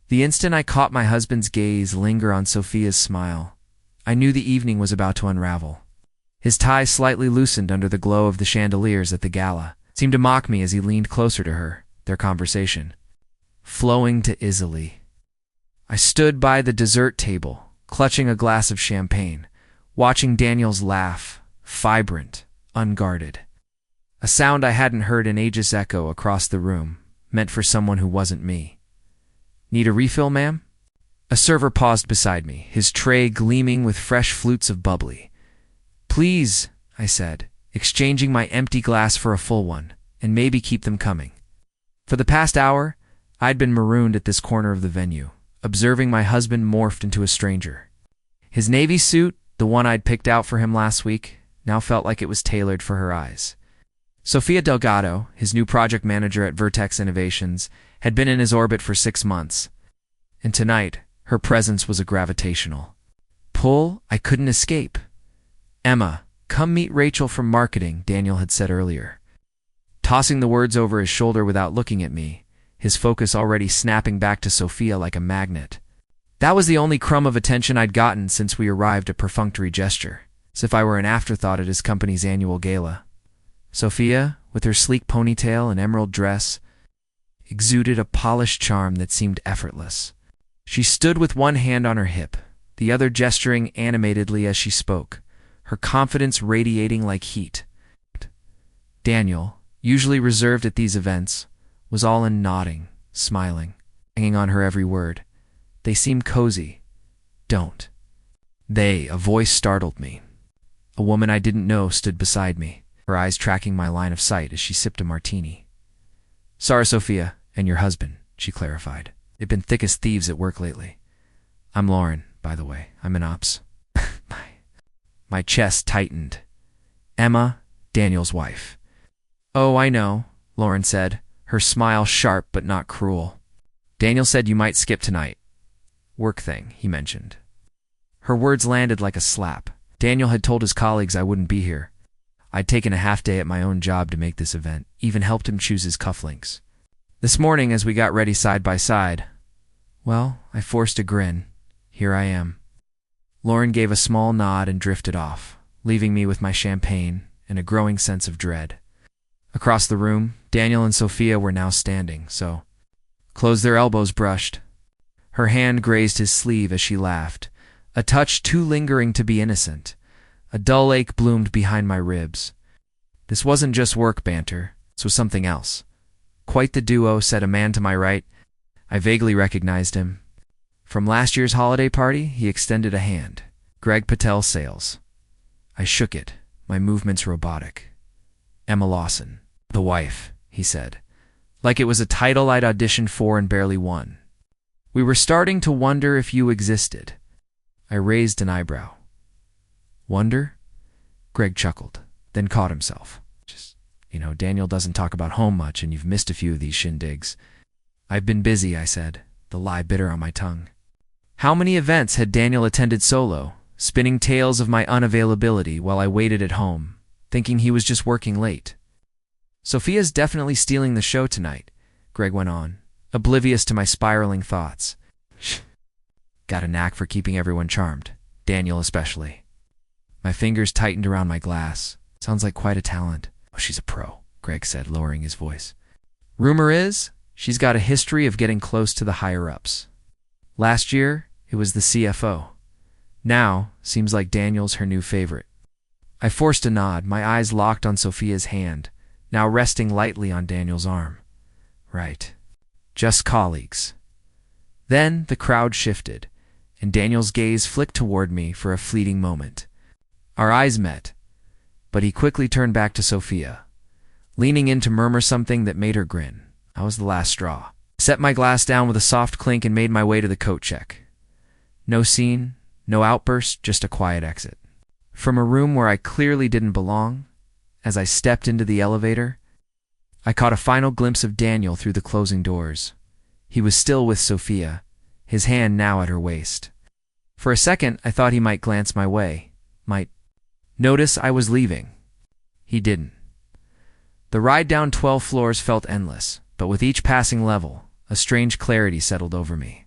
The instant I caught my husband's gaze linger on Sophia's smile, I knew the evening was about to unravel. His tie slightly loosened under the glow of the chandeliers at the gala, seemed to mock me as he leaned closer to her, their conversation flowing to easily. I stood by the dessert table, clutching a glass of champagne, watching Daniel's laugh, vibrant, unguarded. A sound I hadn't heard in ages echo across the room, meant for someone who wasn't me. "Need a refill, ma'am?" A server paused beside me, his tray gleaming with fresh flutes of bubbly. "Please," I said, exchanging my empty glass for a full one, and maybe keep them coming. For the past hour, I'd been marooned at this corner of the venue, observing my husband morphed into a stranger. His navy suit, the one I'd picked out for him last week, now felt like it was tailored for her eyes. Sofia Delgado, his new project manager at Vertex Innovations, had been in his orbit for 6 months, and tonight, her presence was a gravitational pull I couldn't escape. "Emma, come meet Rachel from marketing," Daniel had said earlier. Tossing the words over his shoulder without looking at me, his focus already snapping back to Sophia like a magnet. That was the only crumb of attention I'd gotten since we arrived, a perfunctory gesture, as if I were an afterthought at his company's annual gala. Sophia, with her sleek ponytail and emerald dress, exuded a polished charm that seemed effortless. She stood with one hand on her hip, the other gesturing animatedly as she spoke, her confidence radiating like heat. Daniel, usually reserved at these events, was all in nodding, smiling, hanging on her every word. "They seem cozy. Don't." A voice startled me. A woman I didn't know stood beside me, her eyes tracking my line of sight as she sipped a martini. "Sorry, Sophia, and your husband," she clarified. "They've been thick as thieves at work lately. I'm Lauren, by the way. I'm in ops." My chest tightened. Emma, Daniel's wife. "Oh, I know," Lauren said, her smile sharp but not cruel. "Daniel said you might skip tonight. Work thing," he mentioned. Her words landed like a slap. Daniel had told his colleagues I wouldn't be here. I'd taken a half day at my own job to make this event, even helped him choose his cufflinks. This morning, as we got ready side by side, well, I forced a grin. Here I am. Lauren gave a small nod and drifted off, leaving me with my champagne and a growing sense of dread. Across the room, Daniel and Sophia were now standing, so closed their elbows brushed. Her hand grazed his sleeve as she laughed, a touch too lingering to be innocent. A dull ache bloomed behind my ribs. This wasn't just work banter, this was something else. "Quite the duo," said a man to my right. I vaguely recognized him. From last year's holiday party, he extended a hand. "Greg Patel Sales." I shook it, my movements robotic. "Emma Lawson, the wife," he said, like it was a title I'd auditioned for and barely won. "We were starting to wonder if you existed." I raised an eyebrow. "Wonder?" Greg chuckled, then caught himself. Daniel doesn't talk about home much, and you've missed a few of these shindigs." "I've been busy," I said, the lie bitter on my tongue. How many events had Daniel attended solo, spinning tales of my unavailability while I waited at home, thinking he was just working late? "Sophia's definitely stealing the show tonight," Greg went on, oblivious to my spiraling thoughts. Got a knack for keeping everyone charmed, Daniel especially. My fingers tightened around my glass. Sounds like quite a talent. "Oh, she's a pro," Greg said, lowering his voice. "Rumor is, she's got a history of getting close to the higher-ups. Last year, it was the CFO. Now, seems like Daniel's her new favorite." I forced a nod, my eyes locked on Sophia's hand, now resting lightly on Daniel's arm. Right. Just colleagues. Then the crowd shifted, and Daniel's gaze flicked toward me for a fleeting moment. Our eyes met, but he quickly turned back to Sophia, leaning in to murmur something that made her grin. I was the last straw. Set my glass down with a soft clink and made my way to the coat check. No scene, no outburst, just a quiet exit. From a room where I clearly didn't belong, as I stepped into the elevator, I caught a final glimpse of Daniel through the closing doors. He was still with Sophia, his hand now at her waist. For a second, I thought he might glance my way, might notice I was leaving. He didn't. The ride down 12 floors felt endless, but with each passing level, a strange clarity settled over me.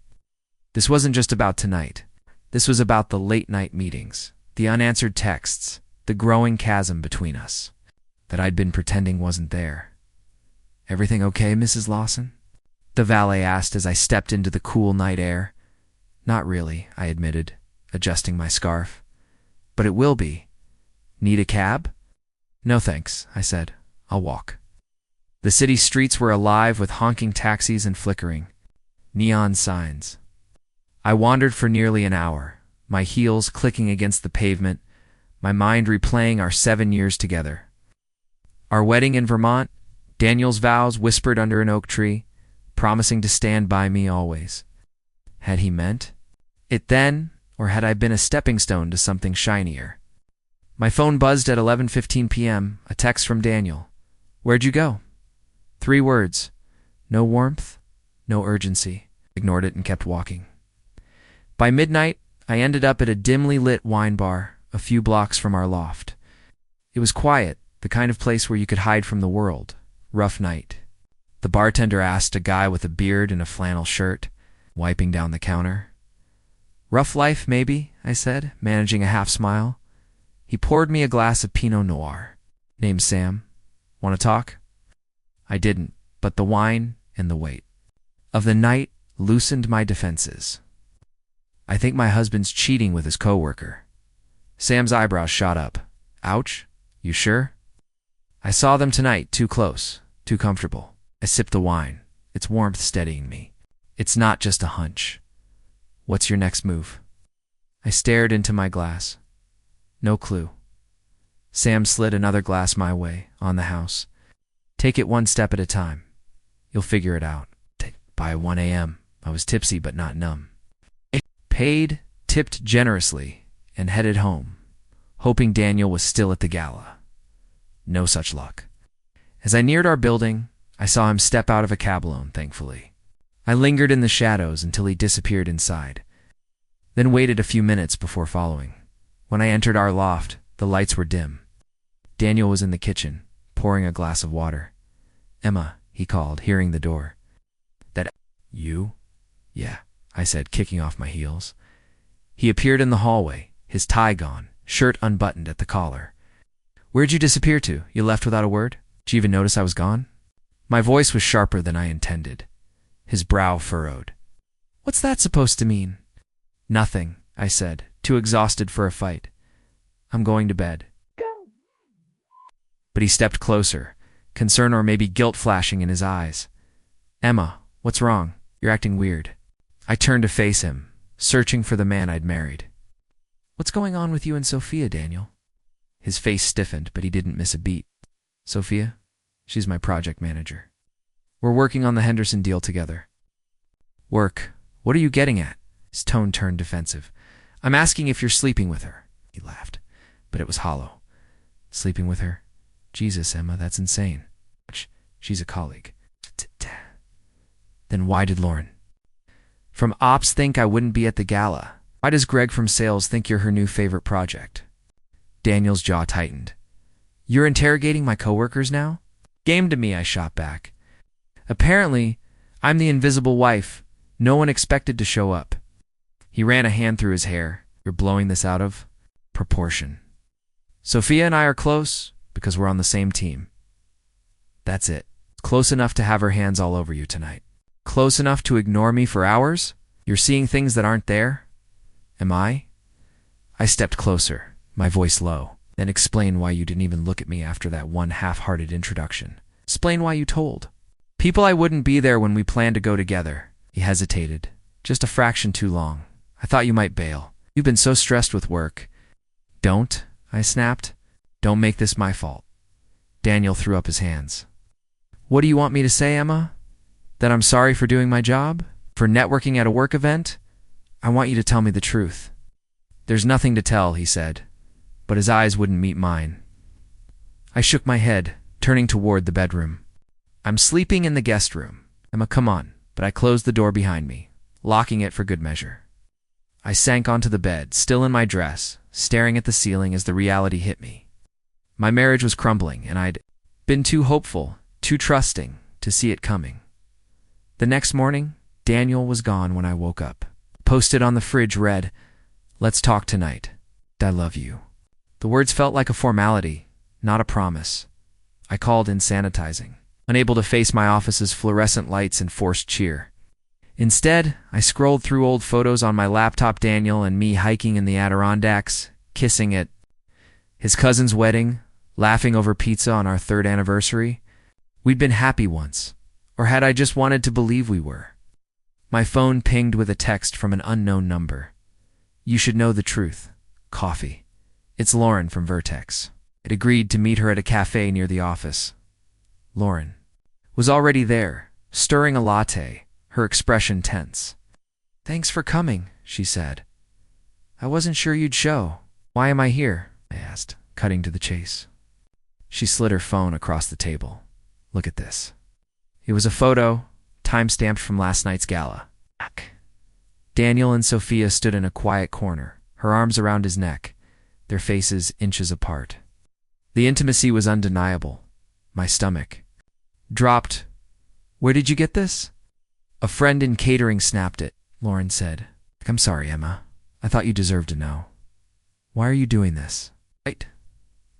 This wasn't just about tonight. This was about the late-night meetings, the unanswered texts, the growing chasm between us that I'd been pretending wasn't there. "Everything okay, Mrs. Lawson?" the valet asked as I stepped into the cool night air. "Not really," I admitted, adjusting my scarf. "But it will be. Need a cab?" "No thanks," I said. "I'll walk." The city streets were alive with honking taxis and flickering neon signs. I wandered for nearly an hour, my heels clicking against the pavement, my mind replaying our 7 years together. Our wedding in Vermont, Daniel's vows whispered under an oak tree, promising to stand by me always. Had he meant it then, or had I been a stepping stone to something shinier? My phone buzzed at 11:15 p.m., a text from Daniel. "Where'd you go?" 3 words. No warmth, no urgency. Ignored it and kept walking. By midnight, I ended up at a dimly lit wine bar a few blocks from our loft. It was quiet, the kind of place where you could hide from the world. Rough night. The bartender asked a guy with a beard and a flannel shirt, wiping down the counter. "Rough life, maybe," I said, managing a half smile. He poured me a glass of Pinot Noir. "Name's Sam. Want to talk?" I didn't, but the wine and the weight of the night loosened my defenses. "I think my husband's cheating with his coworker." Sam's eyebrows shot up. "Ouch. You sure?" "I saw them tonight, too close, too comfortable." I sipped the wine, its warmth steadying me. "It's not just a hunch. What's your next move?" I stared into my glass. No clue. Sam slid another glass my way, on the house. "Take it one step at a time. You'll figure it out." By 1 a.m., I was tipsy but not numb. Paid, tipped generously, and headed home, hoping Daniel was still at the gala. No such luck. As I neared our building, I saw him step out of a cab alone, thankfully. I lingered in the shadows until he disappeared inside, then waited a few minutes before following. When I entered our loft, the lights were dim. Daniel was in the kitchen, pouring a glass of water. "Emma," he called, hearing the door. "That you?" "Yeah," I said, kicking off my heels. He appeared in the hallway, his tie gone, shirt unbuttoned at the collar. "Where'd you disappear to? You left without a word? Did you even notice I was gone?" My voice was sharper than I intended. His brow furrowed. "What's that supposed to mean?" "Nothing," I said, too exhausted for a fight. "I'm going to bed." But he stepped closer, concern or maybe guilt flashing in his eyes. "Emma, what's wrong? You're acting weird." I turned to face him, searching for the man I'd married. "What's going on with you and Sophia, Daniel?" His face stiffened, but he didn't miss a beat. "Sophia? She's my project manager. We're working on the Henderson deal together." "Work? What are you getting at?" His tone turned defensive. "I'm asking if you're sleeping with her." He laughed, but it was hollow. "Sleeping with her? Jesus, Emma, that's insane. She's a colleague." "Then why did Lauren from Ops think I wouldn't be at the gala? Why does Greg from Sales think you're her new favorite project?" Daniel's jaw tightened. "You're interrogating my coworkers now?" "Game to me," I shot back. "Apparently, I'm the invisible wife. No one expected to show up." He ran a hand through his hair. "You're blowing this out of proportion. Sophia and I are close because we're on the same team. That's it. Close enough to have her hands all over you tonight. Close enough to ignore me for hours? You're seeing things that aren't there? Am I?" I stepped closer, my voice low. "Then explain why you didn't even look at me after that one half-hearted introduction. Explain why you told people I wouldn't be there when we planned to go together." He hesitated. "Just a fraction too long. I thought you might bail. You've been so stressed with work." "Don't," I snapped. "Don't make this my fault." Daniel threw up his hands. "What do you want me to say, Emma? That I'm sorry for doing my job? For networking at a work event? I want you to tell me the truth." "There's nothing to tell," he said, but his eyes wouldn't meet mine. I shook my head, turning toward the bedroom. "I'm sleeping in the guest room. Emma, come on." But I closed the door behind me, locking it for good measure. I sank onto the bed, still in my dress, staring at the ceiling as the reality hit me. My marriage was crumbling, and I'd been too hopeful, too trusting, to see it coming. The next morning, Daniel was gone when I woke up. Posted on the fridge read, "Let's talk tonight. I love you." The words felt like a formality, not a promise. I called in sanitizing, unable to face my office's fluorescent lights and forced cheer. Instead, I scrolled through old photos on my laptop, Daniel and me hiking in the Adirondacks, kissing at his cousin's wedding, laughing over pizza on our 3rd anniversary. We'd been happy once, or had I just wanted to believe we were? My phone pinged with a text from an unknown number. "You should know the truth. Coffee. It's Lauren from Vertex." I'd agreed to meet her at a cafe near the office. Lauren was already there, stirring a latte, her expression tense. "Thanks for coming," she said. "I wasn't sure you'd show." "Why am I here?" I asked, cutting to the chase. She slid her phone across the table. "Look at this." It was a photo, time-stamped from last night's gala. Daniel and Sophia stood in a quiet corner, her arms around his neck, their faces inches apart. The intimacy was undeniable. My stomach dropped. "Where did you get this?" "A friend in catering snapped it," Lauren said. "I'm sorry, Emma. I thought you deserved to know." "Why are you doing this?" "Right."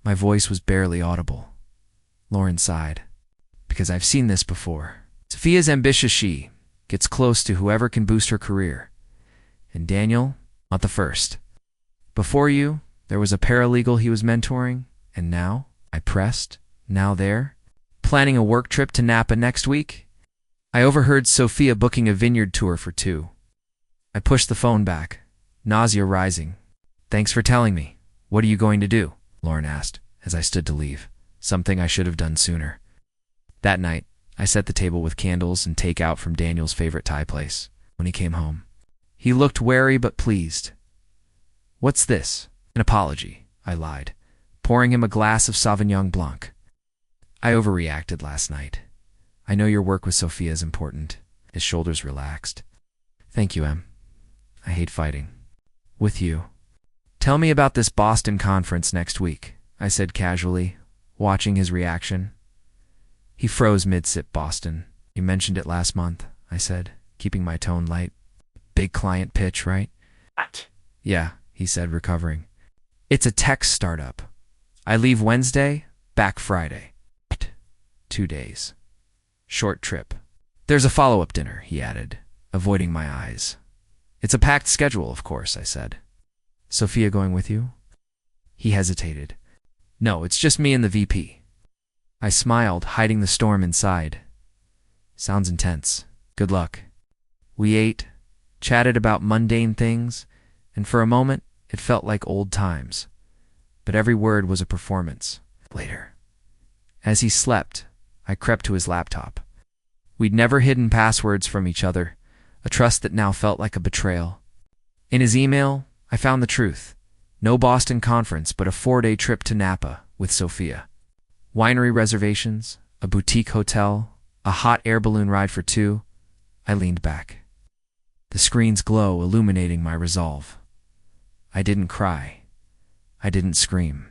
My voice was barely audible. Lauren sighed. "Because I've seen this before. Sophia's ambitious. She gets close to whoever can boost her career. And Daniel, not the first. Before you, there was a paralegal he was mentoring, and now, I pressed, now they're planning a work trip to Napa next week. I overheard Sophia booking a vineyard tour for 2. I pushed the phone back, nausea rising. "Thanks for telling me. What are you going to do?" Lauren asked, as I stood to leave, something I should have done sooner. That night, I set the table with candles and takeout from Daniel's favorite Thai place. When he came home, he looked wary but pleased. "What's this?" "An apology," I lied, pouring him a glass of Sauvignon Blanc. "I overreacted last night. I know your work with Sophia is important." His shoulders relaxed. "Thank you, Em. I hate fighting. With you." "Tell me about this Boston conference next week," I said casually, watching his reaction. He froze mid-sip. "Boston. You mentioned it last month," I said, keeping my tone light. "Big client pitch, right?" "What?" "Yeah," he said, recovering. "It's a tech startup. I leave Wednesday, back Friday. 2 days. Short trip. There's a follow-up dinner," he added, avoiding my eyes. "It's a packed schedule, of course," I said. "Sophia going with you?" He hesitated. "No, it's just me and the VP." I smiled, hiding the storm inside. "Sounds intense. Good luck." We ate, chatted about mundane things, and for a moment, it felt like old times. But every word was a performance. Later. As he slept, I crept to his laptop. We'd never hidden passwords from each other, a trust that now felt like a betrayal. In his email, I found the truth. No Boston conference, but a 4-day trip to Napa with Sophia. Winery reservations, a boutique hotel, a hot air balloon ride for 2. I leaned back. The screen's glow illuminating my resolve. I didn't cry. I didn't scream.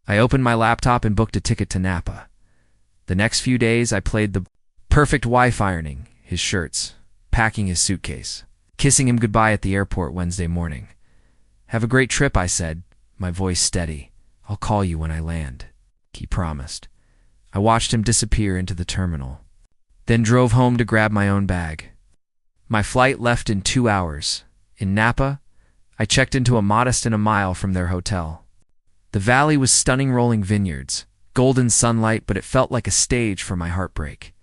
I opened my laptop and booked a ticket to Napa. The next few days, I played the perfect wife ironing his shirts, packing his suitcase, kissing him goodbye at the airport Wednesday morning. "Have a great trip," I said, my voice steady. "I'll call you when I land," he promised. I watched him disappear into the terminal, then drove home to grab my own bag. My flight left in 2 hours. In Napa, I checked into a modest and a mile from their hotel. The valley was stunning, rolling vineyards, golden sunlight, but it felt like a stage for my heartbreak.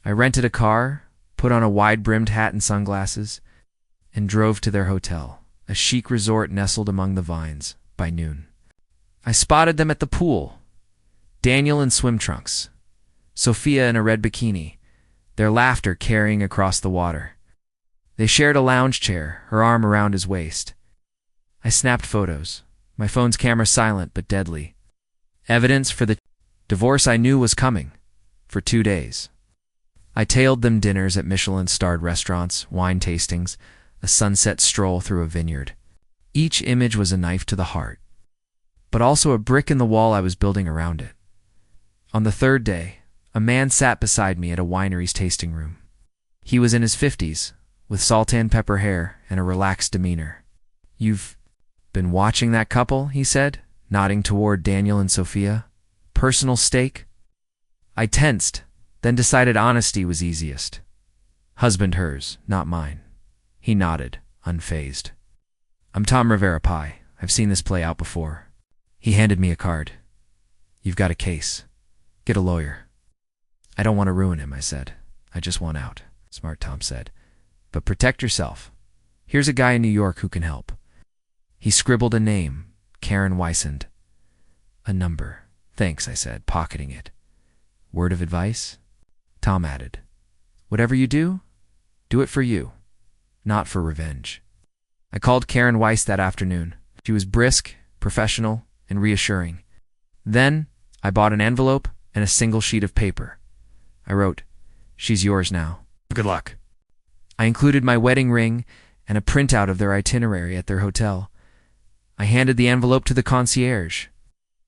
I rented a car, put on a wide-brimmed hat and sunglasses, and drove to their hotel, a chic resort nestled among the vines, by noon. I spotted them at the pool. Daniel in swim trunks, Sophia in a red bikini, their laughter carrying across the water. They shared a lounge chair, her arm around his waist. I snapped photos, my phone's camera silent but deadly. Evidence for the divorce I knew was coming, for 2 days. I tailed them dinners at Michelin-starred restaurants, wine tastings, a sunset stroll through a vineyard. Each image was a knife to the heart, but also a brick in the wall I was building around it. On the 3rd day, a man sat beside me at a winery's tasting room. He was in his 50s, with salt and pepper hair and a relaxed demeanor. "You've been watching that couple?" he said, nodding toward Daniel and Sophia. "Personal stake?" I tensed, then decided honesty was easiest. "Husband hers, not mine." He nodded, unfazed. "I'm Tom Rivera Pie. I've seen this play out before." He handed me a card. "You've got a case. Get a lawyer." "I don't want to ruin him," I said. "I just want out." "Smart," Tom said. "But protect yourself. Here's a guy in New York who can help." He scribbled a name, Karen Weisand. "A number." "Thanks," I said, pocketing it. "Word of advice?" Tom added, "Whatever you do it for you, not for revenge." I called Karen Weiss that afternoon. She was brisk, professional, and reassuring. Then I bought an envelope and a single sheet of paper. I wrote, "She's yours now. Good luck." I included my wedding ring and a printout of their itinerary at their hotel. I handed the envelope to the concierge.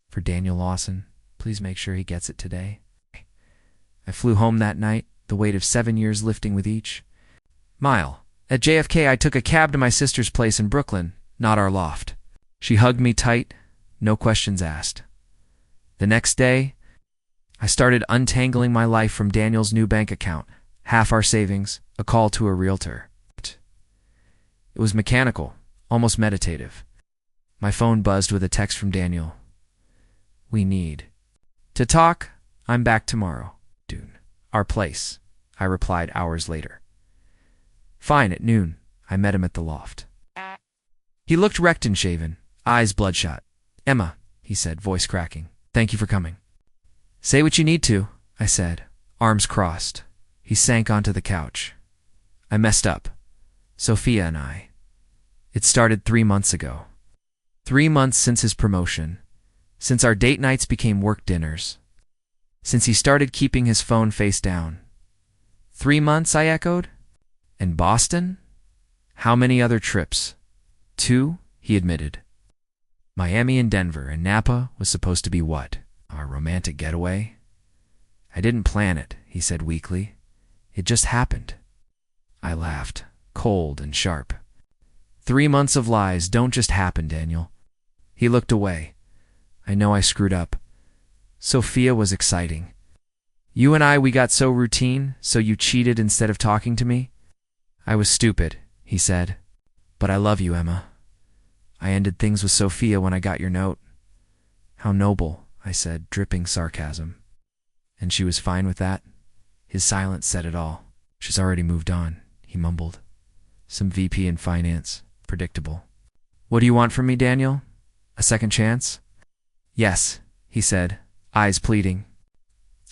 "For Daniel Lawson, please make sure he gets it today." I flew home that night, the weight of 7 years lifting with each mile. At JFK, I took a cab to my sister's place in Brooklyn, not our loft. She hugged me tight, no questions asked. The next day, I started untangling my life from Daniel's new bank account, half our savings, a call to a realtor. It was mechanical, almost meditative. My phone buzzed with a text from Daniel. "We need to talk. I'm back tomorrow. Dune. Our place," I replied hours later. "Fine, at noon." I met him at the loft. He looked wrecked and shaven, eyes bloodshot. "Emma," he said, voice cracking, "thank you for coming." "Say what you need to," I said, arms crossed. He sank onto the couch. "I messed up. Sophia and I. It started 3 months ago. 3 months since his promotion, since our date nights became work dinners, since he started keeping his phone face down." 3 months, I echoed. "And Boston? How many other trips?" 2, he admitted. Miami and Denver, and Napa was supposed to be what? Our romantic getaway? "I didn't plan it," he said weakly. "It just happened." I laughed, cold and sharp. 3 months of lies don't just happen, Daniel. He looked away. "I know I screwed up. Sophia was exciting. You and I, we got so routine, so you cheated instead of talking to me." "I was stupid," he said. "But I love you, Emma. I ended things with Sophia when I got your note." "How noble," I said, dripping sarcasm. "And she was fine with that?" His silence said it all. "She's already moved on," he mumbled. "Some VP in finance. Predictable." "What do you want from me, Daniel? A second chance?" "Yes," he said, eyes pleading.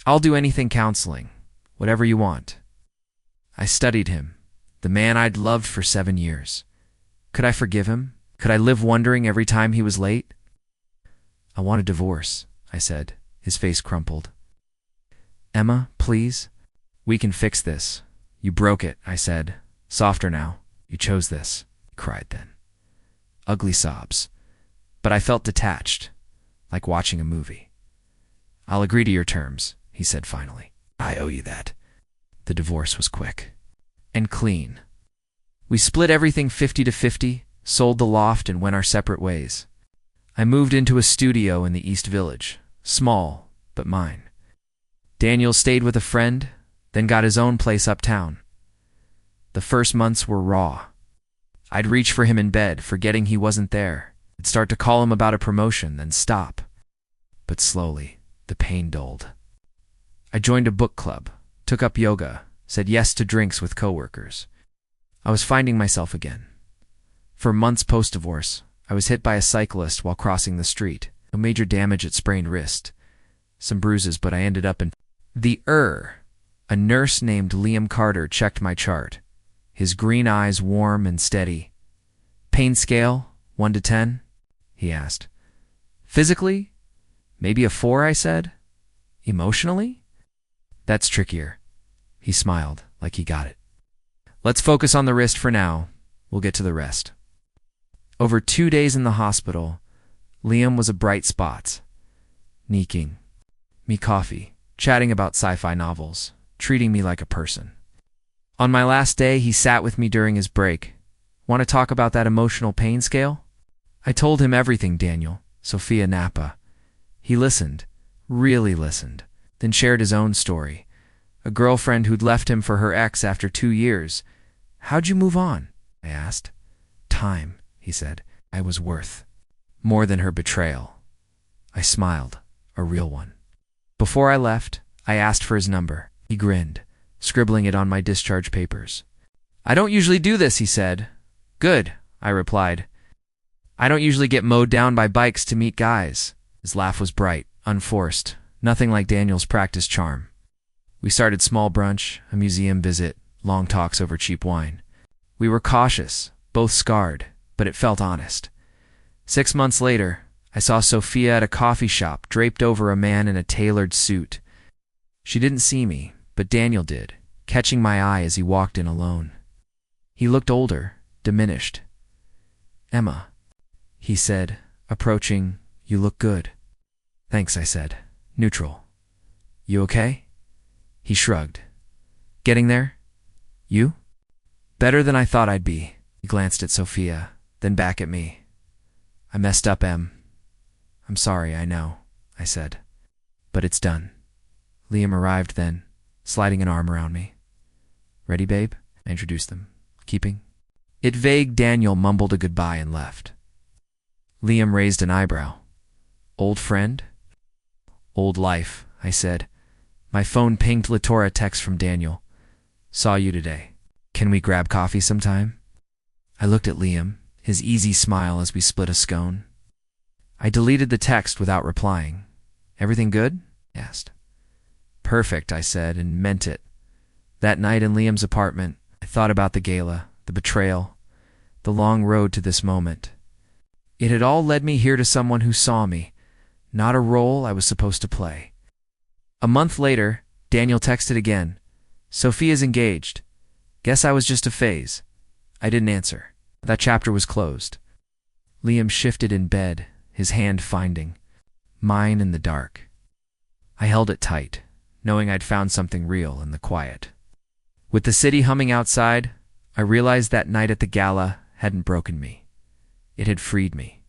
"I'll do anything counseling, whatever you want." I studied him, the man I'd loved for 7 years. Could I forgive him? Could I live wondering every time he was late? "I want a divorce," I said, his face crumpled. "Emma, please. We can fix this. You broke it," I said. "Softer now. You chose this." He cried then. Ugly sobs. But I felt detached, like watching a movie. "I'll agree to your terms," he said finally. "I owe you that." The divorce was quick. And clean. We split everything 50-50, sold the loft, and went our separate ways. I moved into a studio in the East Village, small, but mine. Daniel stayed with a friend, then got his own place uptown. The first months were raw. I'd reach for him in bed, forgetting he wasn't there. I'd start to call him about a promotion, then stop. But slowly, the pain dulled. I joined a book club, took up yoga, said yes to drinks with coworkers. I was finding myself again. For months post-divorce, I was hit by a cyclist while crossing the street. No major damage at sprained wrist. Some bruises, but I ended up in the ER. A nurse named Liam Carter checked my chart, his green eyes warm and steady. "Pain scale, 1 to 10? He asked. "Physically? Maybe a 4, I said. "Emotionally? That's trickier." He smiled, like he got it. "Let's focus on the wrist for now. We'll get to the rest." Over 2 days in the hospital, Liam was a bright spot. Neeking me coffee, chatting about sci-fi novels, treating me like a person. On my last day, he sat with me during his break. Want to talk about that emotional pain scale? I told him everything, Daniel, Sophia, Napa. He listened, really listened, then shared his own story. A girlfriend who'd left him for her ex after 2 years. How'd you move on? I asked. Time, he said. I was worth more than her betrayal. I smiled, a real one. Before I left, I asked for his number. He grinned, scribbling it on my discharge papers. I don't usually do this, he said. Good, I replied. I don't usually get mowed down by bikes to meet guys. His laugh was bright, unforced, nothing like Daniel's practice charm. We started small brunch, a museum visit, long talks over cheap wine. We were cautious, both scarred, but it felt honest. 6 months later, I saw Sophia at a coffee shop draped over a man in a tailored suit. She didn't see me, but Daniel did, catching my eye as he walked in alone. He looked older, diminished. Emma, he said, approaching. You look good. Thanks, I said, neutral. You okay? He shrugged. Getting there? You? Better than I thought I'd be. He glanced at Sophia, then back at me. I messed up, Em. I'm sorry, I know, I said. But it's done. Liam arrived then, sliding an arm around me. Ready, babe? I introduced them. Keeping? It vague Daniel mumbled a goodbye and left. Liam raised an eyebrow. Old friend? Old life, I said. My phone pinged Latora text from Daniel. Saw you today. Can we grab coffee sometime? I looked at Liam, his easy smile as we split a scone. I deleted the text without replying. Everything good? He asked. Perfect, I said, and meant it. That night in Liam's apartment, I thought about the gala, the betrayal, the long road to this moment. It had all led me here to someone who saw me, not a role I was supposed to play. A month later, Daniel texted again. Sophia's engaged. Guess I was just a phase. I didn't answer. That chapter was closed. Liam shifted in bed, his hand finding mine in the dark. I held it tight, knowing I'd found something real in the quiet. With the city humming outside, I realized that night at the gala hadn't broken me. It had freed me.